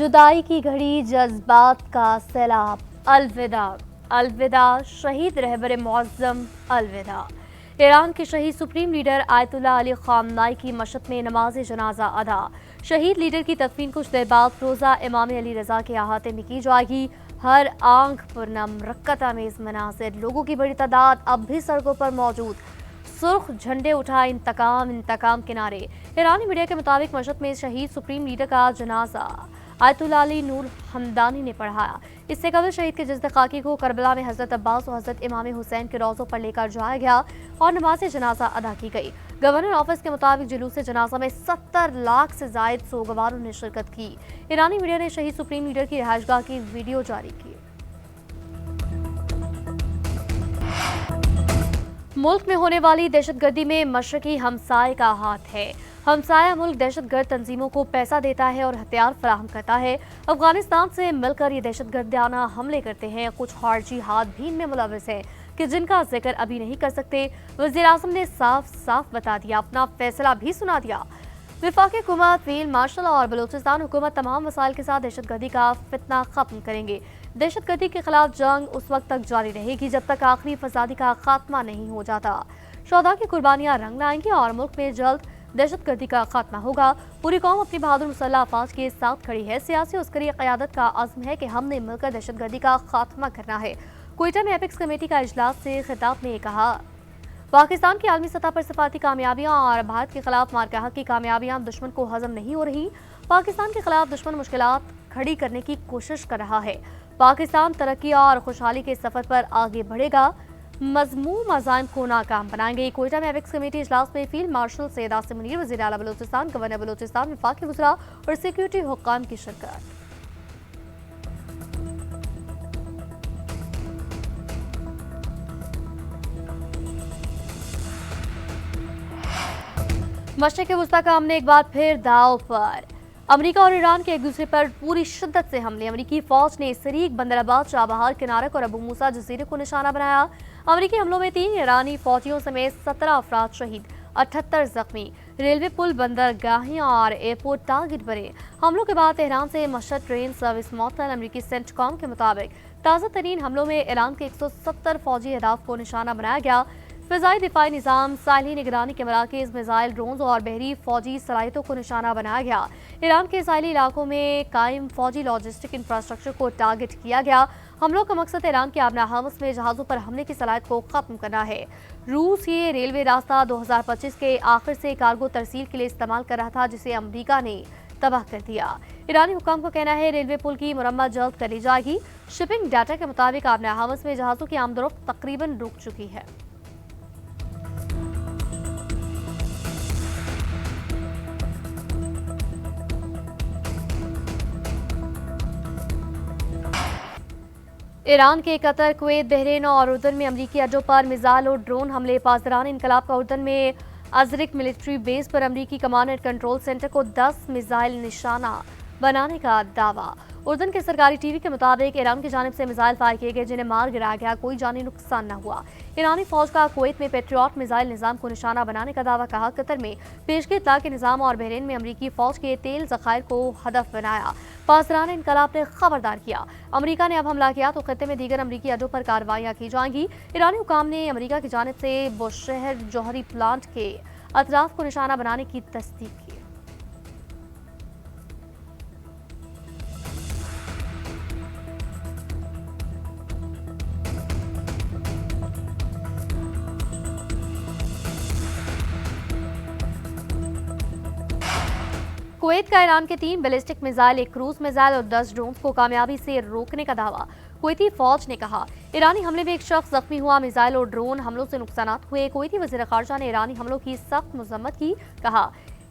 जुदाई की घड़ी, जज्बात का सैलाब, अलविदा अलविदा शहीद रहबर मुअज़्ज़म, अलविदा। ईरान के शहीद सुप्रीम लीडर आयतुल्लाह अली ख़ामनाई की मशहद में नमाज जनाजा अदा। शहीद लीडर की तदफीन कुछ देर बाद रोज़ा इमाम अली रज़ा के अहाते में की जाएगी। हर आंख पुरनम रक्कत आमेज़ मनाज़िर, लोगों की बड़ी तादाद अब भी सड़कों पर मौजूद, सुर्ख झंडे उठाए इंतकाम इंतकाम के नारे। ईरानी मीडिया के मुताबिक मशहद में शहीद सुप्रीम लीडर का जनाजा आयतुल्लाह अली नूर हमदानी ने पढ़ाया। इससे कबल शहीद के जस्द खाकी को करबला में हजरत अब्बास और हजरत इमाम हुसैन के रोज़ों पर लेकर जाया गया और नमाज जनाजा अदा की गई। गवर्नर ऑफिस के मुताबिक जुलूस जनाजा में 70 लाख से जायद सोगवारों ने शिरकत की। ईरानी मीडिया ने शहीद सुप्रीम लीडर की रिहाइशगाह की वीडियो जारी की। मुल्क में होने वाली दहशतगर्दी में मशरकी हमसाये का हाथ है। हमसाया मुल्क दहशतगर्द तंजीमों को पैसा देता है और हथियार फराहम करता है। अफगानिस्तान से मिलकर ये दहशतगर्दाना हमले करते हैं। कुछ खारजी हाथ भी इनमें मुलविस है कि जिनका जिक्र अभी नहीं कर सकते। वज़ीर आज़म ने साफ साफ बता दिया, अपना फैसला भी सुना दिया। वफाकी हुकूमत, फील्ड मार्शल और बलूचिस्तान हुकूमत तमाम वसाइल के साथ दहशतगर्दी का फितना खत्म करेंगे। दहशतगर्दी के खिलाफ जंग उस वक्त तक जारी रहेगी जब तक आखिरी फसादी का खात्मा नहीं हो जाता। शोहदा की कुर्बानियां रंग लाएंगी और मुल्क में जल्द दहशतगर्दी का खात्मा होगा। पूरी कौम अपनी बहादुर मुसल्लह अफवाज के साथ खड़ी है। सियासी अस्करी क़यादत का अज़्म है कि हमने मिलकर दहशतगर्दी का खात्मा करना है। क्वेटा में एपेक्स कमेटी का इजलास से खिताब में कहा, पाकिस्तान की आलमी सतह पर सफारती कामयाबियां और भारत के खिलाफ मारकाहा की कामयाबियां दुश्मन को हजम नहीं हो रही। पाकिस्तान के खिलाफ दुश्मन मुश्किलात खड़ी करने की कोशिश कर रहा है। पाकिस्तान तरक्की और खुशहाली के सफर पर आगे बढ़ेगा, मज़मूम अज़ाइम को नाकाम बनाएंगे। क्वेटा में एपेक्स कमेटी इजलास में फील्ड मार्शल सैयद आसिम मुनीर, वज़ीर आला बलूचिस्तान, गवर्नर बलूचिस्तान, वफाकी वज़रा और सिक्योरिटी हुक्काम की शिरकत। मशरिक़ वुस्ता का हमने एक बार फिर दाव पर। अमेरिका और ईरान के एक दूसरे पर पूरी शिद्दत से हमले। अमेरिकी फौज ने सरीक, बंदराबाद, चाबहार, किनारक और अबू मूसा जजीरे को निशाना बनाया। अमेरिकी हमलों में 3 ईरानी फौजियों समेत 17 अफराद शहीद, 78 जख्मी। रेलवे पुल, बंदरगाहें और एयरपोर्ट टारगेट बने। हमलों के बाद तेहरान से मशहद ट्रेन सर्विस मअतल। अमेरिकी सेंटकॉम के मुताबिक ताज़ा तरीन हमलों में ईरान के 170 फौजी अहदाफ को निशाना बनाया गया। फ़िज़ाई दिफाई निज़ाम, साहिली निगरानी के मराकज़, मिज़ाइल, ड्रोन्स और बहरी फौजी सलाहियतों को निशाना बनाया गया। ईरान के साहिली इलाकों में कायम फौजी लॉजिस्टिक इंफ्रास्ट्रक्चर को टारगेट किया गया। हमलों का मकसद ईरान के आबना हमस में जहाज़ों पर हमले की सलाहियत को ख़त्म करना है। रूस ये रेलवे रास्ता 2025 के आखिर से कार्गो तरसील के लिए इस्तेमाल कर रहा था, जिसे अमरीका ने तबाह कर दिया। ईरानी हुक्काम का कहना है रेलवे पुल की मुरम्मत जल्द कर ली जाएगी। शिपिंग डाटा के मुताबिक आबना हमस में जहाज़ों की आमदोरफ्त तकरीबन रुक चुकी है। ईरान के कतर, कुवैत, बहरीन और उर्दन में अमरीकी अड्डों पर मिसाइल और ड्रोन हमले। पासदारान इनकलाब का उर्दन में अजरिक मिलिट्री बेस पर अमरीकी कमांड एंड कंट्रोल सेंटर को 10 मिसाइल निशाना बनाने का दावा। उर्दन के सरकारी टीवी के मुताबिक ईरान की जानिब से मिसाइल फायर किए गए जिन्हें मार गिराया गया, कोई जानी नुकसान न हुआ। ईरानी फौज का कुवैत में पेट्रियट मिसाइल निज़ाम को निशाना बनाने का दावा कहा। कतर में पेशगी इत्तला के निज़ाम और बहरीन में अमरीकी फौज के तेल ज़खायर को हदफ बनाया। पासदारान इनकलाब ने खबरदार किया, अमरीका ने अब हमला किया तो खत्ते में दीगर अमरीकी अड्डों पर कार्रवाइयाँ की जाएंगी। ईरानी हुकाम ने अमरीका की जानिब से बुशहर जौहरी प्लांट के अतराफ को निशाना बनाने की तस्दीक की। कुवैत का ईरान के 3 बैलिस्टिक मिसाइल, 1 क्रूज मिसाइल और 10 ड्रोन को कामयाबी से रोकने का दावा। कुवैती फौज ने कहा, ईरानी हमले में एक शख्स जख्मी हुआ। मिसाइल और ड्रोन हमलों से नुकसान हुए। कुवैती वज़ीर ख़ारजा ने ईरानी हमलों की सख्त मज़म्मत की। कहा,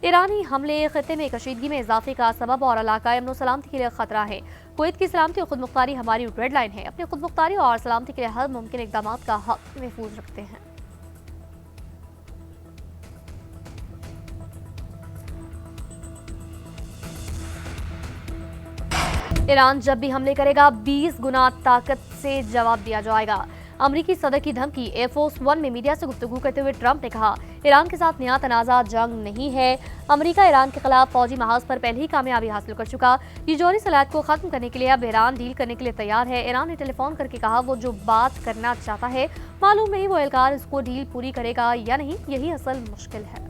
ईरानी हमले खित्ते में कशीदगी में इजाफे का सबब और इलाक़ाई अमन सलामती के लिए खतरा है। कुवैत की सलामती और खुद मुख्तारी हमारी रेड लाइन है। अपनी खुद मुख्तारी और सलामती के लिए हर मुमकिन इक़दाम का हक महफूज रखते हैं। ईरान जब भी हमले करेगा 20 गुना ताकत से जवाब दिया जाएगा। अमेरिकी सदर की धमकी। एयरफोर्स वन में मीडिया से गुफ्तगू करते हुए ट्रंप ने कहा, ईरान के साथ नया तनाज़ा जंग नहीं है। अमेरिका ईरान के खिलाफ फौजी महाज पर पहले ही कामयाबी हासिल कर चुका। ये जौहरी सलाहियत को खत्म करने के लिए अब ईरान डील करने के लिए तैयार है। ईरान ने टेलीफोन करके कहा वो जो बात करना चाहता है, मालूम नहीं वो एहलकार इसको डील पूरी करेगा या नहीं, यही असल मुश्किल है।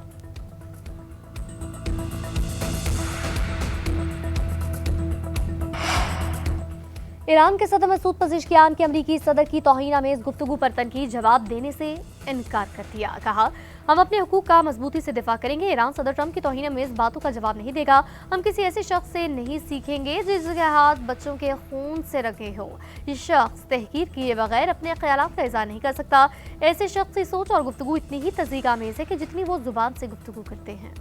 ईरान के सदर मसूद पज़ेश्कियान के अमरीकी सदर की तौहीन-आमेज़ गुफ्तगू पर तनकीद जवाब देने से इनकार कर दिया। कहा, हम अपने हुकूक का मजबूती से दिफा करेंगे। ईरान सदर ट्रंप की तौहीन-आमेज़ बातों का जवाब नहीं देगा। हम किसी ऐसे शख्स से नहीं सीखेंगे जिसके हाथ बच्चों के खून से रखे हों। ये शख्स तहकीर किए बगैर अपने ख्यालात का इज़हार नहीं कर सकता। ऐसे शख्स की सोच और गुफ्तगू इतनी ही तज़दीक़-आमेज़ है कि जितनी वो जुबान से गुफ्तगू करते हैं।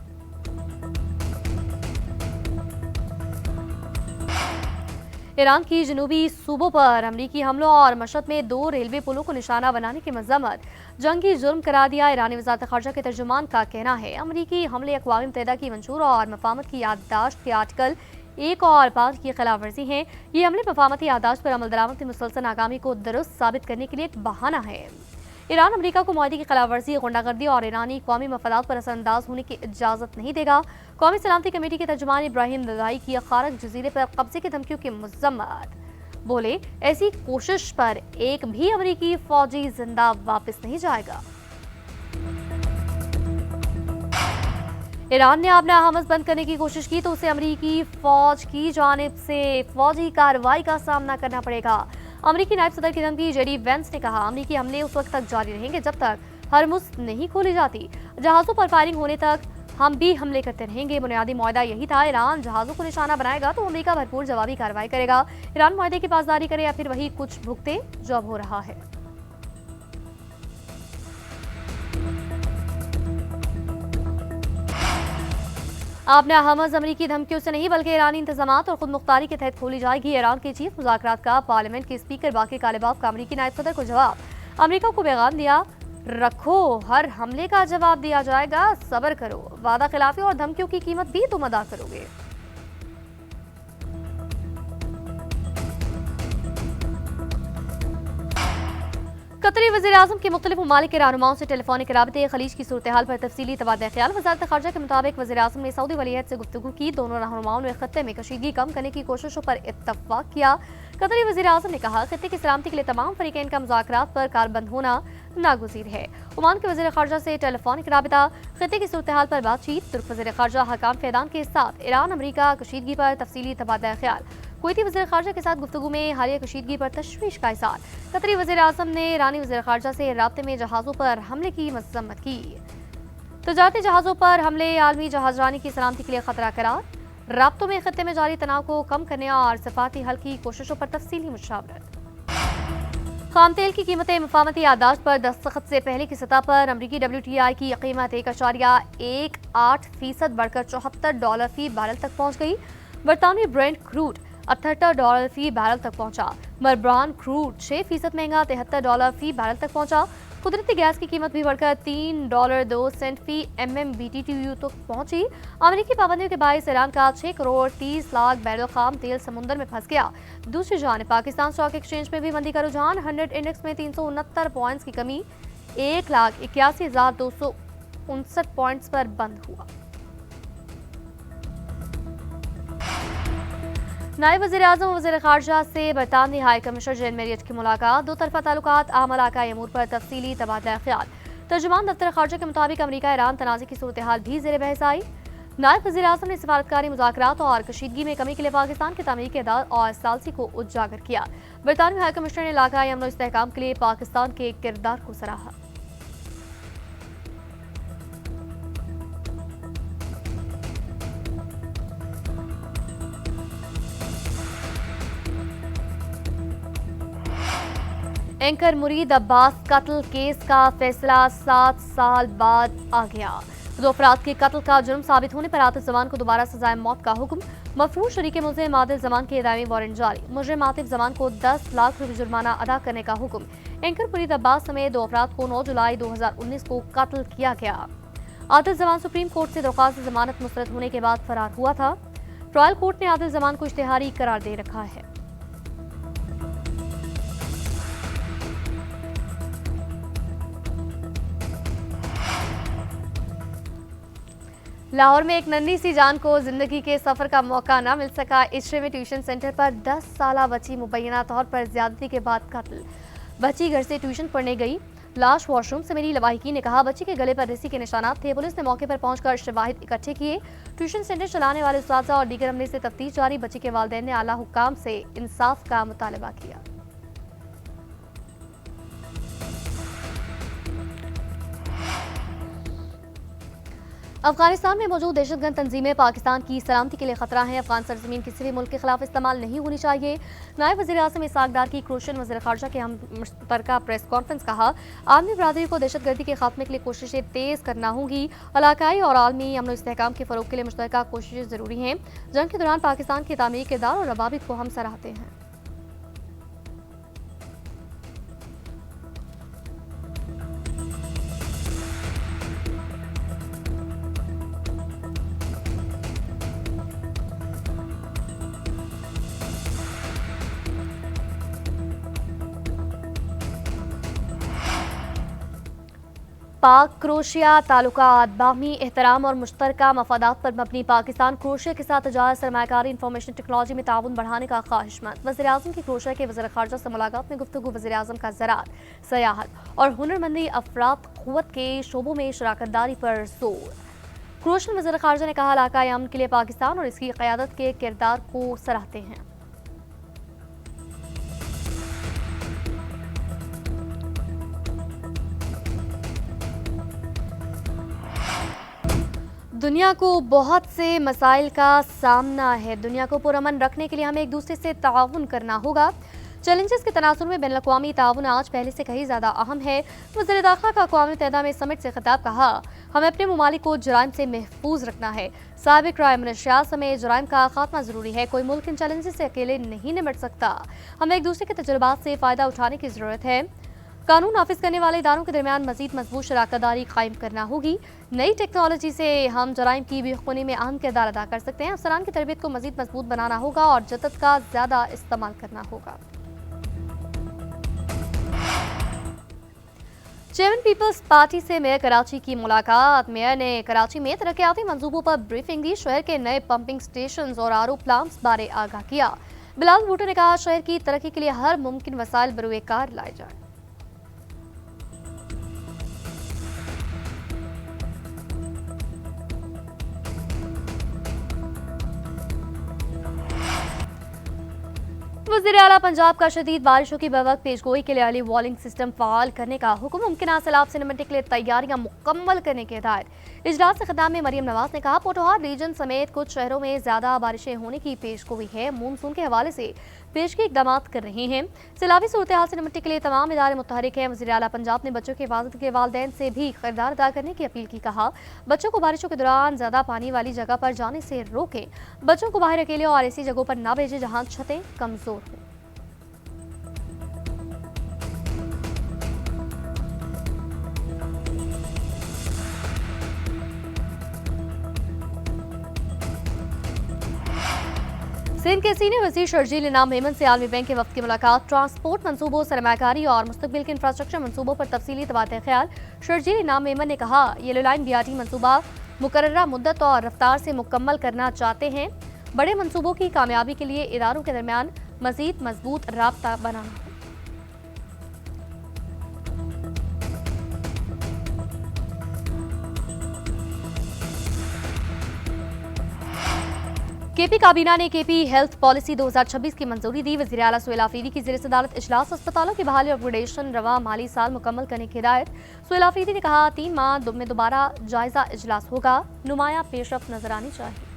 ईरान की जनूबी सूबों पर अमरीकी हमलों और मशहद में 2 रेलवे पुलों को निशाना बनाने की मजम्मत जंगी जुर्म करार दिया। ईरानी वज़ारत ख़ारजा के तर्जुमान का कहना है, अमरीकी हमले अक़वाम मुत्तहिदा की मंशूर और मफाहमत की याददाश्त के आर्टिकल 1 और 5 की खिलाफ वर्जी हैं। ये हमले मफाहमती याददाश्त पर अमल दरामद की मुसलसल नाकामी को दुरुस्त साबित करने के लिए एक बहाना है। ईरान अमेरिका को मुआहदे की खिलाफ वर्जी, गुंडागर्दी और ईरानी कौमी मफादात पर असरअंदाज होने की इजाज़त नहीं देगा। कौमी सलामती कमेटी के तर्जुमान इब्राहिम लदाई की खारक जजीरे पर कब्जे की धमकियों की मजम्मत। बोले, ऐसी कोशिश पर एक भी अमेरिकी फौजी जिंदा वापस नहीं जाएगा। ईरान ने अपना हमस बंद करने की कोशिश की तो उसे अमेरिकी फौज की जानिब से फौजी कार्रवाई का सामना करना पड़ेगा। अमेरिकी नायब सदर की धमकी। जेडी वेंस ने कहा, अमेरिकी हमले उस वक्त तक जारी रहेंगे जब तक हरमुज नहीं खोली जाती। जहाजों पर फायरिंग होने तक हम भी हमले करते रहेंगे। बुनियादी मुआहदा यही था, ईरान जहाजों को निशाना बनाएगा तो अमेरिका भरपूर जवाबी कार्रवाई करेगा। ईरान मुआहदे की पासदारी करे या फिर वही कुछ भुगते जो अब हो रहा है। आपने हमज अमरीकी धमकियों से नहीं बल्कि ईरानी इंतजामात और खुद मुख्तारी के तहत खोली जाएगी। ईरान के चीफ मुज़ाकरात का पार्लियामेंट के स्पीकर बाकी कालिबाफ का अमरीकी नायब सदर को जवाब। अमरीका को पैगाम दिया, रखो, हर हमले का जवाब दिया जाएगा, सब्र करो, वादा खिलाफी और धमकियों की कीमत भी तुम अदा करोगे। कतरी वज़ीर-ए-आज़म के मुख्तलिफ ममालिक के रहनुमाओं से टेलीफोनिक राबते खलीज की सूरत हाल पर तफसीली तबादला ख्याल। वज़ारत ख़ारजा के मुताबिक वज़ीर-ए-आज़म ने सऊदी वलीअहद से गुफ्तगू की। दोनों रहनुमाओं ने खत्ते में कशीदगी कम करने की कोशिशों पर इत्तफाक किया। कतरी वज़ीर-ए-आज़म ने कहा, खत्ते की सलामती के लिए तमाम फ़रीक़ैन का मुज़ाकरात पर कारबंद होना नागुज़ीर है। ओमान के वज़ीर ख़ारजा से टेलीफोनिक राबता, खत्ते की सूरत हाल पर बातचीत। तुर्क वज़ीर ख़ारजा हकाम फ़ैदान के साथ ईरान अमरीका कशीदगी पर तफसीली तबादला ख्याल। कुवैती वज़ीर ख़ारजा के साथ गुफ्तगू में हालिया कशीदगी पर तशवीश का इज़हार। कतरी वज़ीर-ए-आज़म ने ईरानी वज़ीर ख़ारजा से राब्ते में जहाज़ों पर हमले की मज़म्मत की। तजारती जहाज़ों पर हमले आलमी जहाज़रानी की सलामती के लिए खतरा करार। राब्तों में खत्ते में जारी तनाव को कम करने और सफारती हल की कोशिशों पर तफसीली मुशावरत। खाम तेल की कीमतें मफाहमती याददाश्त पर दस्तखत से पहले की सतह पर। अमरीकी WTI की कीमत 1.18% बढ़कर $74 फी बैरल तक पहुँच गई। बरतानवी ब्रेंट क्रूड $78 फी बैरल तक पहुंचा। मरब्रान क्रूड 6% महंगा $73 फी बैरल तक पहुंचा। कुदरती गैस की कीमत भी बढ़कर $3.02 फी MMBTU तक पहुंची। अमेरिकी पाबंदियों के बायस ईरान का 6 करोड़ 30 लाख बैरल खाम तेल समुद्र में फंस गया। दूसरी जानिब पाकिस्तान स्टॉक एक्सचेंज में भी मंदी का रुझान। 100 इंडेक्स में 369 पॉइंट्स की कमी 1,81,259 पॉइंट्स पर बंद हुआ। नायब वज़ीर-ए-आज़म और वज़ीर ख़ारजा से बरतानवी हाई कमिश्नर जेन मेरियट की मुलाकात। दो तरफ़ा ताल्लुकात, अहम इलाक़ाई अमूर पर तफसीली तबादला ख्याल। तर्जुमान दफ्तर ख़ारजा के मुताबिक अमरीका ईरान तनाज़े की सूरत हाल भी ज़ेर बहस आई। नायब वज़ीर-ए-आज़म ने सफारतकारी मुज़ाकरात और कशीदगी में कमी के लिए पाकिस्तान के तामीर के इक़दार और सालसी को उजागर किया। बरतानवी हाई कमिश्नर ने इलाक़ाई अमन और इस्तेहकाम के लिए पाकिस्तान के किरदार को सराहा। एंकर मुरीद अब्बास कत्ल केस का फैसला 7 साल बाद आ गया। 2 अफराद के कत्ल का जुर्म साबित होने पर आतिफ जमान को दोबारा सजाए मौत का हुक्म। मफरूज शरीक मुल्ज़िम आदिल जमान के दायमी वारंट जारी। मुजरिम आतिफ जमान को 10 लाख रुपये जुर्माना अदा करने का हुक्म। एंकर मुरीद अब्बास समेत 2 अफराद को 9 जुलाई 2019 को कत्ल किया गया। आदिल जमान सुप्रीम कोर्ट से दरख्वास्त जमानत मुस्तरद होने के बाद फरार हुआ था। ट्रायल कोर्ट ने आदिल जमान को इश्तिहारी करार दे रखा है। लाहौर में एक नन्ही सी जान को जिंदगी के सफर का मौका न मिल सका। इशरे में ट्यूशन सेंटर पर 10 साला बच्ची मुबैना तौर पर ज्यादती के बाद कत्ल। बच्ची घर से ट्यूशन पढ़ने गई, लाश वॉशरूम से मिली। लवाहिकी ने कहा बच्ची के गले पर रस्सी के निशानात थे। पुलिस ने मौके पर पहुंचकर शवाहिद इकट्ठे किए। ट्यूशन सेंटर चलाने वाले उस्ताद और दीगर अमले से तफ्तीश जारी। बच्ची के वालिदैन ने आला हुक्काम से इंसाफ का मुतालबा किया। अफगानिस्तान में मौजूद दहशतगर्द तंजीमें पाकिस्तान की सलामती के लिए खतरा हैं। अफगान सरजमीन किसी भी मुल्क के खिलाफ इस्तेमाल नहीं होनी चाहिए। नायब वज़ीर आज़म इसहाक डार की क्रोशियन वज़ीर ख़ारजा के हम मुश्तरका प्रेस कॉन्फ्रेंस। कहा आलमी बरादरी को दहशतगर्दी के खात्मे के लिए कोशिशें तेज़ करना होंगी। इलाकाई और आलमी अमन व इस्तेहकाम के फ़रोग़ के लिए मुश्तरका कोशिशें ज़रूरी हैं। जंग के दौरान पाकिस्तान के तामीरी किरदार और रवाबित को हम सराहते हैं। पाक क्रोशिया ताल्लुकात बाहमी एहतराम और मुश्तरका मफादात पर मबनी। पाकिस्तान क्रोशिया के साथ तजारत, सरमायाकारी, इंफॉर्मेशन टेक्नोलॉजी में ताउन बढ़ाने का ख्वाहिशमंद। वज़ीर आज़म की क्रोशिया के वज़ीर ख़ारजा से मुलाकात में गुफ्तगू। वज़ीर आज़म का ज़राअत, सयाहत और हुनरमंदी अफराद क़ुव्वत के शोबों में शराकतदारी पर जोर। क्रोशियन वज़ीर ख़ारजा ने कहा इलाकाई अमन के लिए पाकिस्तान और इसकी क़यादत के किरदार को सराहते हैं। दुनिया को बहुत से मसाइल का सामना है। दुनिया को पुरअमन रखने के लिए हमें एक दूसरे से ताउन करना होगा। चैलेंजेस के तनासुर में बैनुल अक़वामी ताउन आज पहले से कहीं ज़्यादा अहम है। वज़ीर दाखिला का अक़वाम मुत्तहिदा में समिट से खिताब। कहा हमें अपने ममालिक को जराइम से महफूज रखना है। साबिक़ क्राइम मनशियात समेत जराइम का खात्मा ज़रूरी है। कोई मुल्क इन चैलेंजेस से अकेले नहीं निपट सकता। हमें एक दूसरे के तजुर्बात से फ़ायदा उठाने की ज़रूरत है। कानून नाफिज करने वाले इदारों के दरमियान मजीद मजबूत शराकतदारी कायम करना होगी। नई टेक्नोलॉजी से हम जराइम की बेखुनी में अहम किरदार अदा कर सकते हैं। अफसरान की तरबियत को मजीद मजबूत बनाना होगा और जदत का ज़्यादा इस्तेमाल करना होगा। चेयरमैन पीपल्स पार्टी से मेयर कराची की मुलाकात। मेयर ने कराची में तरक्याती मंसूबों पर ब्रीफिंग दी। शहर के नए पंपिंग स्टेशन और आरओ प्लांट्स बारे आगाह किया। बिलावल भुट्टो ने कहा शहर की तरक्की के लिए हर मुमकिन वसाइल बरूए कार लाए जाए। वज़ीर आला पंजाब का शदीद बारिशों की बवक्त पेशगोई के लिए अर्ली वार्निंग सिस्टम फाल करने का हुक्म। मुमकिन सैलाब से निपटने के लिए तैयारियां मुकम्मल करने की हिदायत। इजलास से खिताब में मरियम नवाज ने कहा पोटोहार रीजन समेत कुछ शहरों में ज्यादा बारिशें होने की पेशगोई है। मानसून के हवाले से पेशगी इकदाम कर रहे हैं। सैलाबी सूरत हाल से निपटने के लिए तमाम इदारे मुतहरिक हैं। वज़ीर आला पंजाब ने बच्चों की हिफाजत के वालिदैन से भी किरदार अदा करने की अपील की। कहा बच्चों को बारिशों के दौरान ज्यादा पानी वाली जगह पर जाने से रोकें। बच्चों को बाहर अकेले और ऐसी जगहों पर न भेजें जहां छतें कमजोर हों। सिंध के सीनियर वज़ीर शर्जील इनाम मेमन से आलमी बैंक के वक्त की मुलाकात। ट्रांसपोर्ट मंसूबों, सरमायाकारी और मुस्तकबिल के इंफ्रास्ट्रक्चर मंसूबों पर तफसीली तबादला ख्याल। शर्जील इनाम मेमन ने कहा येलो लाइन BRT मंसूबा मुकर्ररा मुद्दत और रफ्तार से मुकम्मल करना चाहते हैं। बड़े मंसूबों की कामयाबी के लिए इदारों के दरमियान मजीद मजबूत राब्ता बनाना। KP काबीना ने KP हेल्थ पॉलिसी 2026 की मंजूरी दी। वज़ीर आला सुहेल आफरीदी की ज़ेर सदारत इजलास। अस्पतालों की बहाली और अपग्रेडेशन रवा माली साल मुकम्मल करने की हिदायत। सुहेल आफरीदी ने कहा 3 माह में दोबारा जायजा इजलास होगा। नुमाया पेशरफ्त नजर आनी चाहिए।